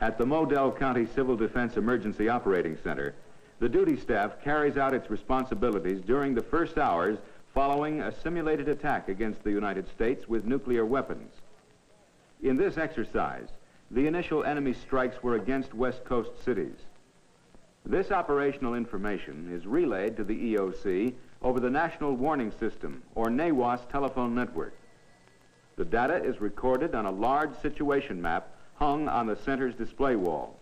At the Modell County Civil Defense Emergency Operating Center, the duty staff carries out its responsibilities during the first hours following a simulated attack against the United States with nuclear weapons. In this exercise, the initial enemy strikes were against West Coast cities. This operational information is relayed to the EOC over the National Warning System, or NAWAS telephone network. The data is recorded on a large situation map hung on the center's display wall.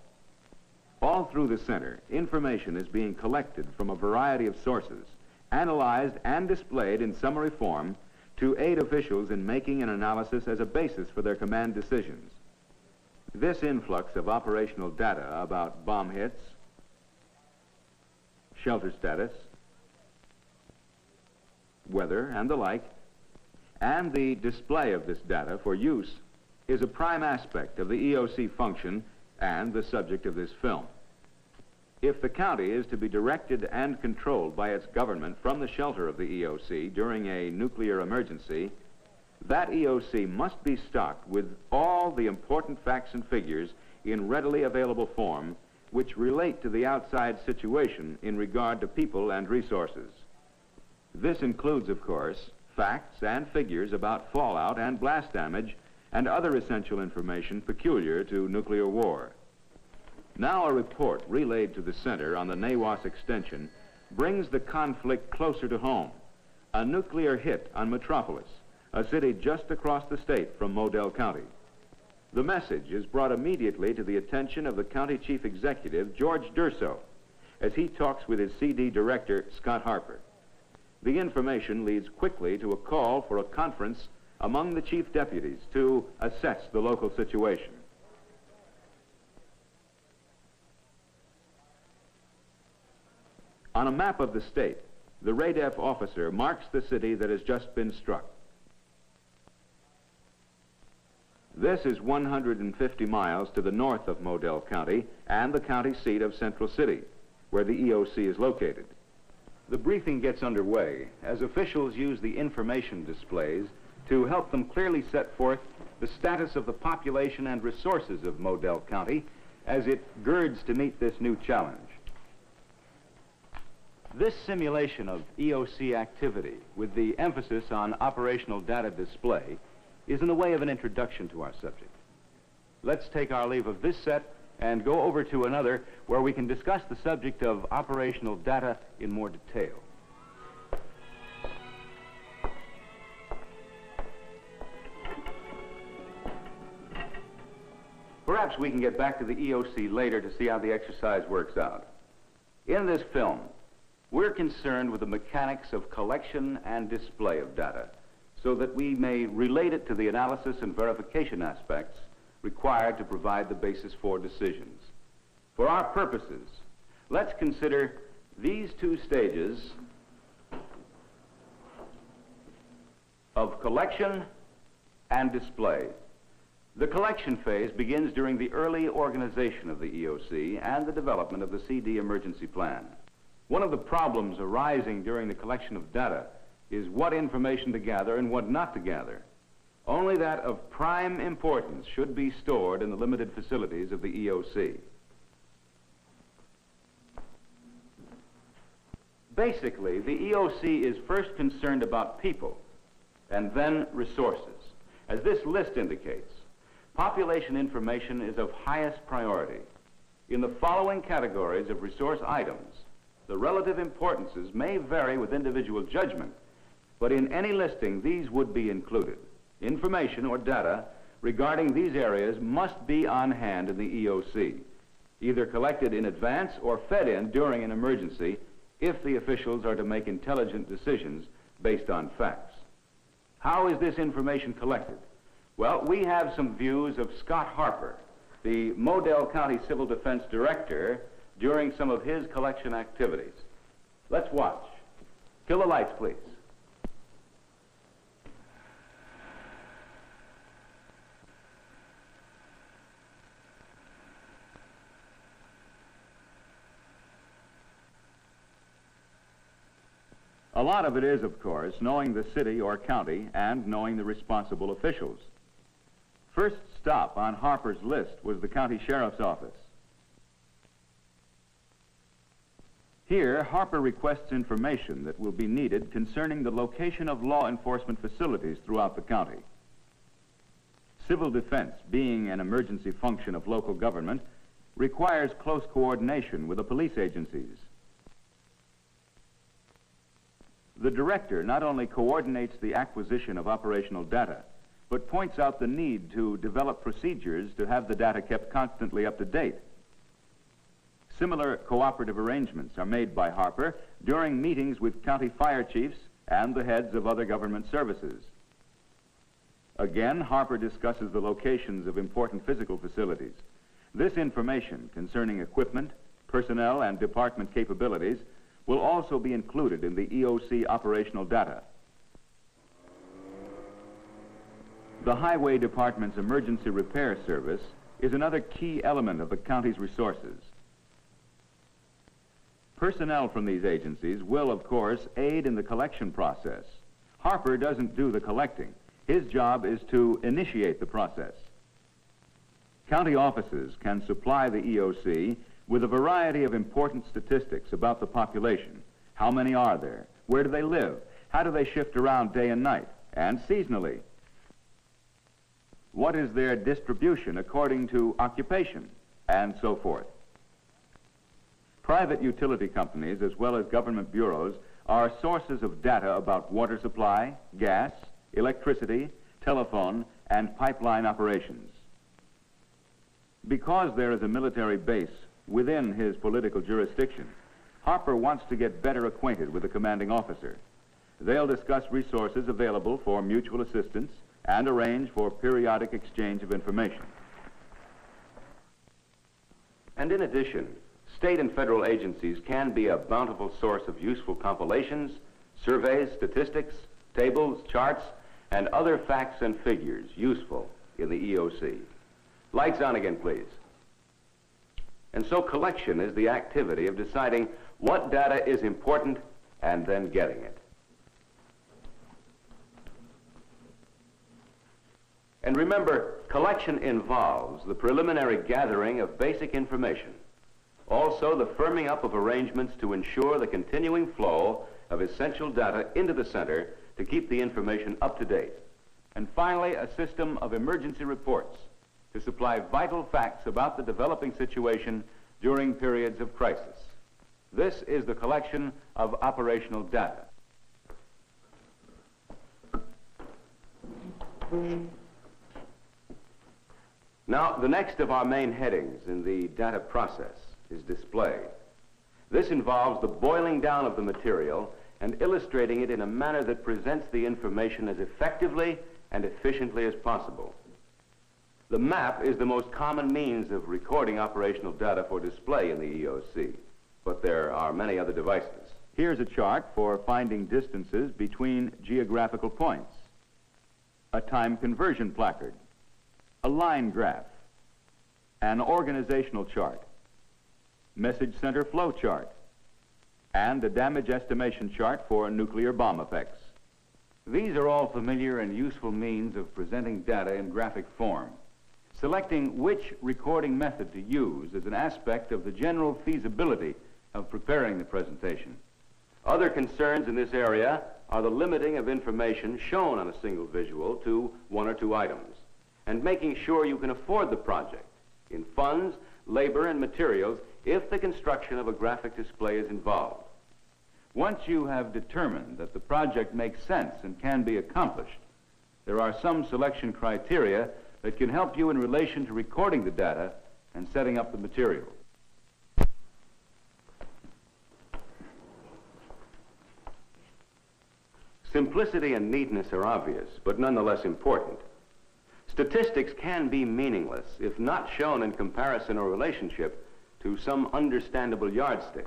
All through the center, information is being collected from a variety of sources, analyzed and displayed in summary form to aid officials in making an analysis as a basis for their command decisions. This influx of operational data about bomb hits, shelter status, weather, and the like, and the display of this data for use is a prime aspect of the EOC function and the subject of this film. If the county is to be directed and controlled by its government from the shelter of the EOC during a nuclear emergency, that EOC must be stocked with all the important facts and figures in readily available form which relate to the outside situation in regard to people and resources. This includes, of course, facts and figures about fallout and blast damage and other essential information peculiar to nuclear war. Now a report relayed to the center on the NAWAS extension brings the conflict closer to home. A nuclear hit on Metropolis, a city just across the state from Modell County. The message is brought immediately to the attention of the county chief executive, George Durso, as he talks with his CD director, Scott Harper. The information leads quickly to a call for a conference among the chief deputies to assess the local situation. On a map of the state, the RADEF officer marks the city that has just been struck. This is 150 miles to the north of Modell County and the county seat of Central City, where the EOC is located. The briefing gets underway as officials use the information displays to help them clearly set forth the status of the population and resources of Modell County as it girds to meet this new challenge. This simulation of EOC activity, with the emphasis on operational data display, is in the way of an introduction to our subject. Let's take our leave of this set and go over to another where we can discuss the subject of operational data in more detail. Perhaps we can get back to the EOC later to see how the exercise works out. In this film, we're concerned with the mechanics of collection and display of data so that we may relate it to the analysis and verification aspects required to provide the basis for decisions. For our purposes, let's consider these two stages of collection and display. The collection phase begins during the early organization of the EOC and the development of the CD emergency plan. One of the problems arising during the collection of data is what information to gather and what not to gather. Only that of prime importance should be stored in the limited facilities of the EOC. Basically, the EOC is first concerned about people and then resources. As this list indicates, population information is of highest priority. In the following categories of resource items, the relative importances may vary with individual judgment, but in any listing, these would be included. Information or data regarding these areas must be on hand in the EOC, either collected in advance or fed in during an emergency if the officials are to make intelligent decisions based on facts. How is this information collected? Well, we have some views of Scott Harper, the Modell County Civil Defense Director, during some of his collection activities. Let's watch. Kill the lights, please. A lot of it is, of course, knowing the city or county and knowing the responsible officials. First stop on Harper's list was the county sheriff's office. Here, Harper requests information that will be needed concerning the location of law enforcement facilities throughout the county. Civil defense, being an emergency function of local government, requires close coordination with the police agencies. The director not only coordinates the acquisition of operational data, but points out the need to develop procedures to have the data kept constantly up to date. Similar cooperative arrangements are made by Harper during meetings with county fire chiefs and the heads of other government services. Again, Harper discusses the locations of important physical facilities. This information concerning equipment, personnel, and department capabilities will also be included in the EOC operational data. The Highway Department's emergency repair service is another key element of the county's resources. Personnel from these agencies will, of course, aid in the collection process. Harper doesn't do the collecting. His job is to initiate the process. County offices can supply the EOC with a variety of important statistics about the population. How many are there? Where do they live? How do they shift around day and night? And seasonally? What is their distribution according to occupation? And so forth. Private utility companies, as well as government bureaus, are sources of data about water supply, gas, electricity, telephone, and pipeline operations. Because there is a military base within his political jurisdiction, Harper wants to get better acquainted with the commanding officer. They'll discuss resources available for mutual assistance and arrange for periodic exchange of information. And in addition, state and federal agencies can be a bountiful source of useful compilations, surveys, statistics, tables, charts, and other facts and figures useful in the EOC. Lights on again, please. And so collection is the activity of deciding what data is important and then getting it. And remember, collection involves the preliminary gathering of basic information. Also, the firming up of arrangements to ensure the continuing flow of essential data into the center to keep the information up to date. And finally, a system of emergency reports to supply vital facts about the developing situation during periods of crisis. This is the collection of operational data. Now, the next of our main headings in the data process is display. This involves the boiling down of the material and illustrating it in a manner that presents the information as effectively and efficiently as possible. The map is the most common means of recording operational data for display in the EOC, but there are many other devices. Here's a chart for finding distances between geographical points, a time conversion placard, a line graph, an organizational chart, message center flow chart, and a damage estimation chart for nuclear bomb effects. These are all familiar and useful means of presenting data in graphic form. Selecting which recording method to use is an aspect of the general feasibility of preparing the presentation. Other concerns in this area are the limiting of information shown on a single visual to one or two items, and making sure you can afford the project in funds, labor, and materials if the construction of a graphic display is involved. Once you have determined that the project makes sense and can be accomplished, there are some selection criteria that can help you in relation to recording the data and setting up the material. Simplicity and neatness are obvious, but nonetheless important. Statistics can be meaningless if not shown in comparison or relationship to some understandable yardstick.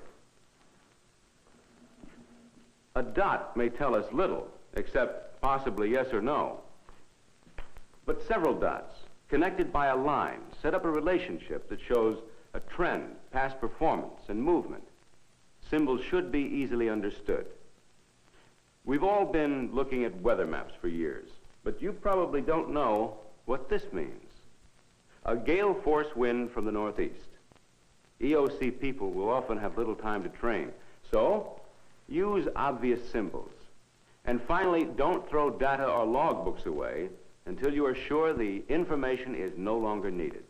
A dot may tell us little, except possibly yes or no. But several dots, connected by a line, set up a relationship that shows a trend, past performance, and movement. Symbols should be easily understood. We've all been looking at weather maps for years, but you probably don't know what this means. A gale force wind from the northeast. EOC people will often have little time to train, so use obvious symbols. And finally, don't throw data or logbooks away until you are sure the information is no longer needed.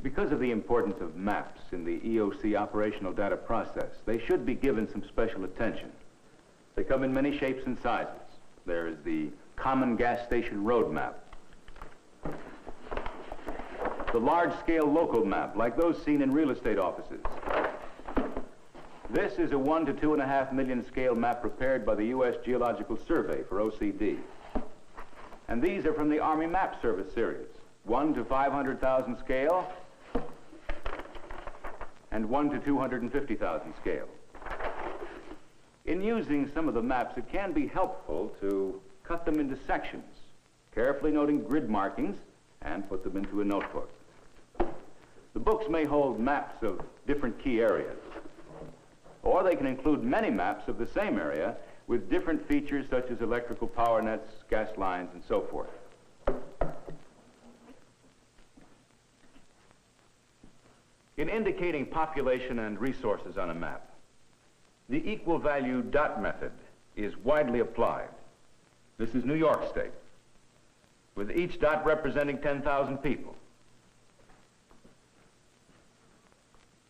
Because of the importance of maps in the EOC operational data process, they should be given some special attention. They come in many shapes and sizes. There is the common gas station road map, the large-scale local map, like those seen in real estate offices. This is a 1 to 2.5 million scale map prepared by the U.S. Geological Survey for OCD. And these are from the Army Map Service series, 1 to 500,000 scale, and 1 to 250,000 scale. In using some of the maps, it can be helpful to cut them into sections, carefully noting grid markings, and put them into a notebook. The books may hold maps of different key areas, or they can include many maps of the same area with different features such as electrical power nets, gas lines, and so forth. In indicating population and resources on a map, the equal value dot method is widely applied. This is New York State, with each dot representing 10,000 people.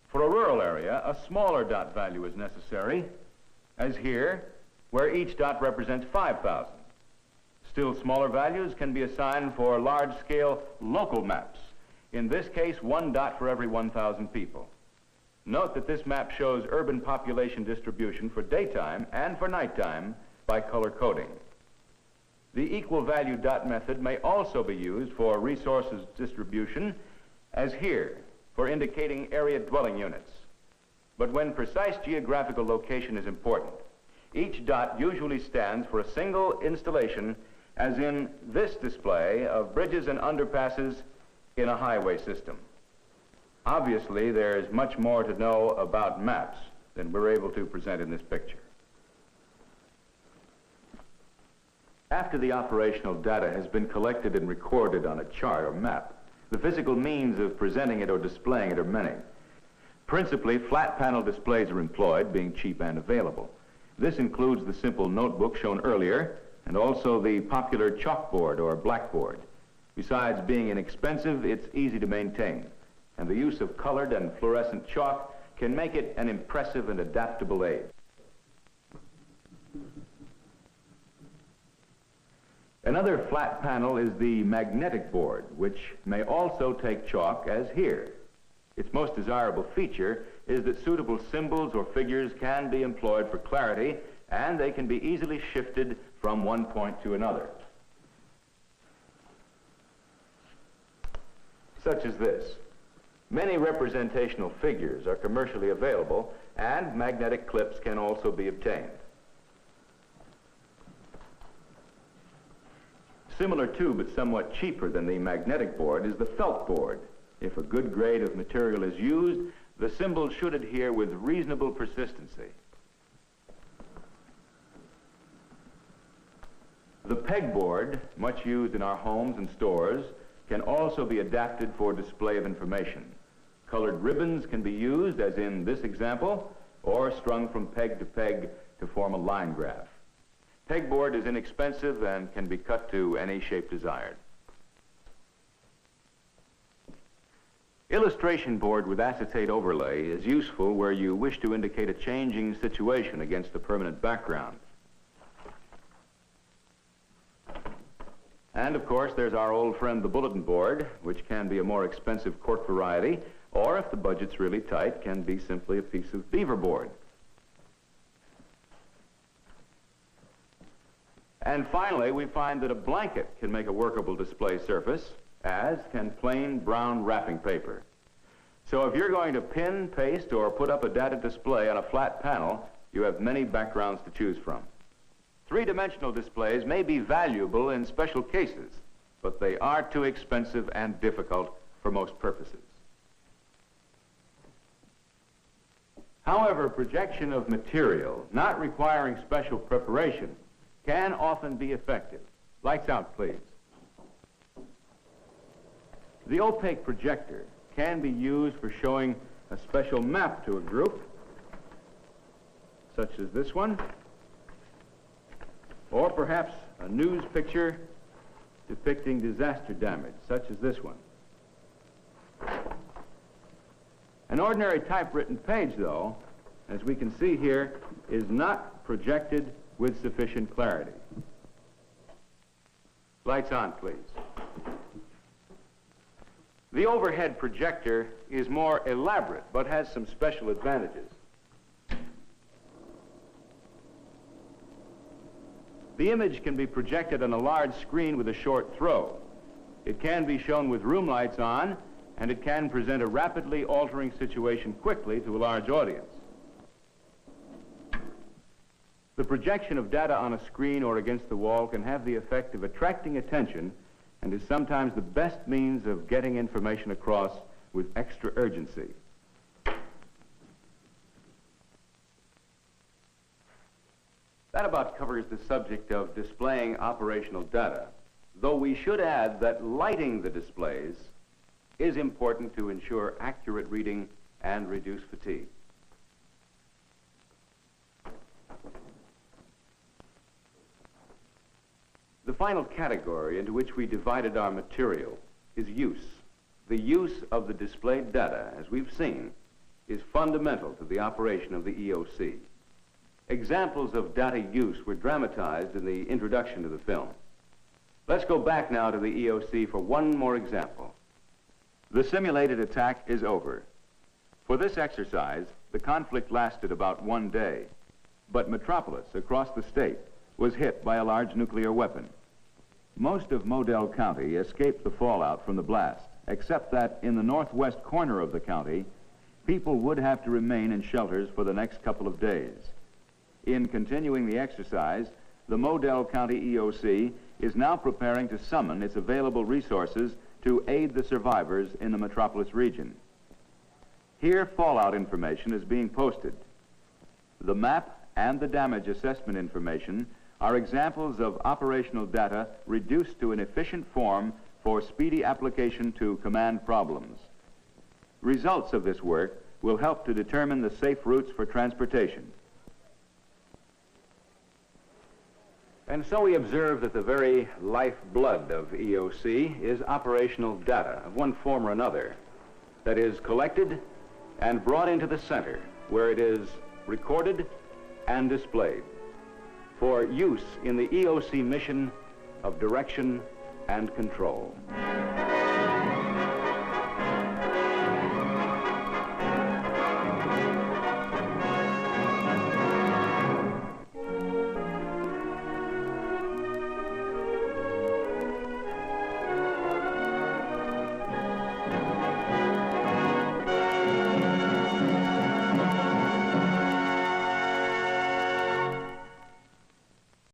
For a rural area, a smaller dot value is necessary, as here, where each dot represents 5,000. Still smaller values can be assigned for large-scale local maps. In this case, 1 dot for every 1,000 people. Note that this map shows urban population distribution for daytime and for nighttime by color coding. The equal value dot method may also be used for resources distribution, as here, for indicating area dwelling units. But when precise geographical location is important, each dot usually stands for a single installation, as in this display of bridges and underpasses in a highway system. Obviously, there is much more to know about maps than we're able to present in this picture. After the operational data has been collected and recorded on a chart or map, the physical means of presenting it or displaying it are many. Principally, flat panel displays are employed, being cheap and available. This includes the simple notebook shown earlier, and also the popular chalkboard or blackboard. Besides being inexpensive, it's easy to maintain, and the use of colored and fluorescent chalk can make it an impressive and adaptable aid. Another flat panel is the magnetic board, which may also take chalk, as here. Its most desirable feature is that suitable symbols or figures can be employed for clarity, and they can be easily shifted from one point to another. Such as this. Many representational figures are commercially available, and magnetic clips can also be obtained. Similar to, but somewhat cheaper than the magnetic board, is the felt board. If a good grade of material is used, the symbols should adhere with reasonable persistency. The pegboard, much used in our homes and stores, can also be adapted for display of information. Colored ribbons can be used, as in this example, or strung from peg to peg to form a line graph. Pegboard is inexpensive and can be cut to any shape desired. Illustration board with acetate overlay is useful where you wish to indicate a changing situation against a permanent background. And of course, there's our old friend, the bulletin board, which can be a more expensive cork variety, or if the budget's really tight, can be simply a piece of beaver board. And finally, we find that a blanket can make a workable display surface, as can plain brown wrapping paper. So if you're going to pin, paste, or put up a data display on a flat panel, you have many backgrounds to choose from. Three-dimensional displays may be valuable in special cases, but they are too expensive and difficult for most purposes. However, projection of material not requiring special preparation can often be effective. Lights out, please. The opaque projector can be used for showing a special map to a group, such as this one, or perhaps a news picture depicting disaster damage, such as this one. An ordinary typewritten page, though, as we can see here, is not projected with sufficient clarity. Lights on, please. The overhead projector is more elaborate, but has some special advantages. The image can be projected on a large screen with a short throw. It can be shown with room lights on, and it can present a rapidly altering situation quickly to a large audience. The projection of data on a screen or against the wall can have the effect of attracting attention and is sometimes the best means of getting information across with extra urgency. That about covers the subject of displaying operational data, though we should add that lighting the displays is important to ensure accurate reading and reduce fatigue. The final category into which we divided our material is use. The use of the displayed data, as we've seen, is fundamental to the operation of the EOC. Examples of data use were dramatized in the introduction to the film. Let's go back now to the EOC for one more example. The simulated attack is over. For this exercise, the conflict lasted about 1 day, but Metropolis, across the state, was hit by a large nuclear weapon. Most of Modell County escaped the fallout from the blast, except that in the northwest corner of the county, people would have to remain in shelters for the next couple of days. In continuing the exercise, the Modell County EOC is now preparing to summon its available resources to aid the survivors in the Metropolis region. Here, fallout information is being posted. The map and the damage assessment information are examples of operational data reduced to an efficient form for speedy application to command problems. Results of this work will help to determine the safe routes for transportation. And so we observe that the very lifeblood of EOC is operational data of one form or another that is collected and brought into the center where it is recorded and displayed for use in the EOC mission of direction and control.